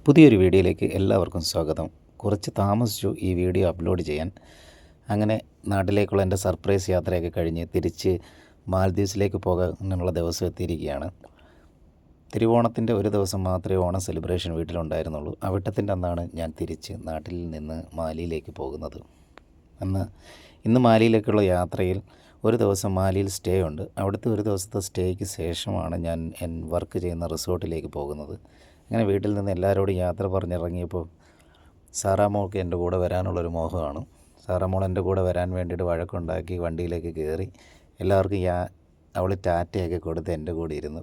പുതിയൊരു വീഡിയോയിലേക്ക് എല്ലാവർക്കും സ്വാഗതം. കുറച്ച് താമസിച്ചു ഈ വീഡിയോ അപ്ലോഡ് ചെയ്യാൻ. അങ്ങനെ നാട്ടിലേക്കുള്ള എൻ്റെ സർപ്രൈസ് യാത്രയൊക്കെ കഴിഞ്ഞ് തിരിച്ച് മാൽദ്വീപ്സിലേക്ക് പോകാനുള്ള ദിവസം എത്തിയിരിക്കുകയാണ്. തിരുവോണത്തിൻ്റെ ഒരു ദിവസം മാത്രമേ ഓണം സെലിബ്രേഷൻ വീട്ടിലുണ്ടായിരുന്നുള്ളൂ. അവിട്ടത്തിൻ്റെ അന്നാണ് ഞാൻ തിരിച്ച് നാട്ടിൽ നിന്ന് മാലിയിലേക്ക് പോകുന്നത്. ഇന്ന് മാലിയിലേക്കുള്ള യാത്രയിൽ ഒരു ദിവസം മാലിയിൽ സ്റ്റേ ഉണ്ട്. അവിടുത്തെ ഒരു ദിവസത്തെ സ്റ്റേക്ക് ശേഷമാണ് ഞാൻ വർക്ക് ചെയ്യുന്ന റിസോർട്ടിലേക്ക് പോകുന്നത്. അങ്ങനെ വീട്ടിൽ നിന്ന് എല്ലാവരോടും യാത്ര പറഞ്ഞിറങ്ങിയപ്പോൾ സാറാമോൾക്ക് എൻ്റെ കൂടെ വരാനുള്ളൊരു മോഹമാണ്. സാറാമോൾ എൻ്റെ കൂടെ വരാൻ വേണ്ടിയിട്ട് വഴക്കുണ്ടാക്കി വണ്ടിയിലേക്ക് കയറി എല്ലാവർക്കും അവൾ ടാറ്റയൊക്കെ കൊടുത്ത് എൻ്റെ കൂടെ ഇരുന്നു.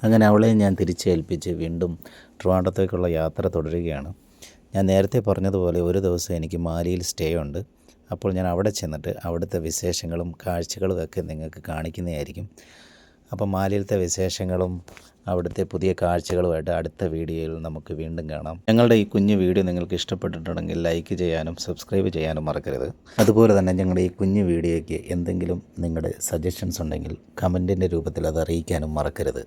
അങ്ങനെ അവളെ ഞാൻ തിരിച്ചേൽപ്പിച്ച് വീണ്ടും ട്രിവാൻഡ്രത്തേക്കുള്ള യാത്ര തുടരുകയാണ്. ഞാൻ നേരത്തെ പറഞ്ഞതുപോലെ ഒരു ദിവസം എനിക്ക് മാലിയിൽ സ്റ്റേ ഉണ്ട്. അപ്പോൾ ഞാൻ അവിടെ ചെന്നിട്ട് അവിടുത്തെ വിശേഷങ്ങളും കാഴ്ചകളും ഒക്കെ നിങ്ങൾക്ക് കാണിക്കുന്നതായിരിക്കും. അപ്പോൾ മാലിയിലത്തെ വിശേഷങ്ങളും അവിടുത്തെ പുതിയ കാഴ്ചകളുമായിട്ട് അടുത്ത വീഡിയോയിൽ നമുക്ക് വീണ്ടും കാണാം. ഞങ്ങളുടെ ഈ കുഞ്ഞു വീഡിയോ നിങ്ങൾക്ക് ഇഷ്ടപ്പെട്ടിട്ടുണ്ടെങ്കിൽ ലൈക്ക് ചെയ്യാനും സബ്സ്ക്രൈബ് ചെയ്യാനും മറക്കരുത്. അതുപോലെ തന്നെ ഞങ്ങളുടെ ഈ കുഞ്ഞു വീഡിയോയ്ക്ക് എന്തെങ്കിലും നിങ്ങളുടെ സജഷൻസ് ഉണ്ടെങ്കിൽ കമൻറ്റിൻ്റെ രൂപത്തിൽ അത് അറിയിക്കാനും മറക്കരുത്.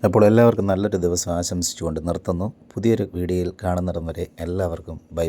അപ്പോൾ എല്ലാവർക്കും നല്ലൊരു ദിവസം ആശംസിച്ചുകൊണ്ട് നിർത്തുന്നു. പുതിയൊരു വീഡിയോയിൽ കാണുന്നിടം വരെ എല്ലാവർക്കും ബൈ.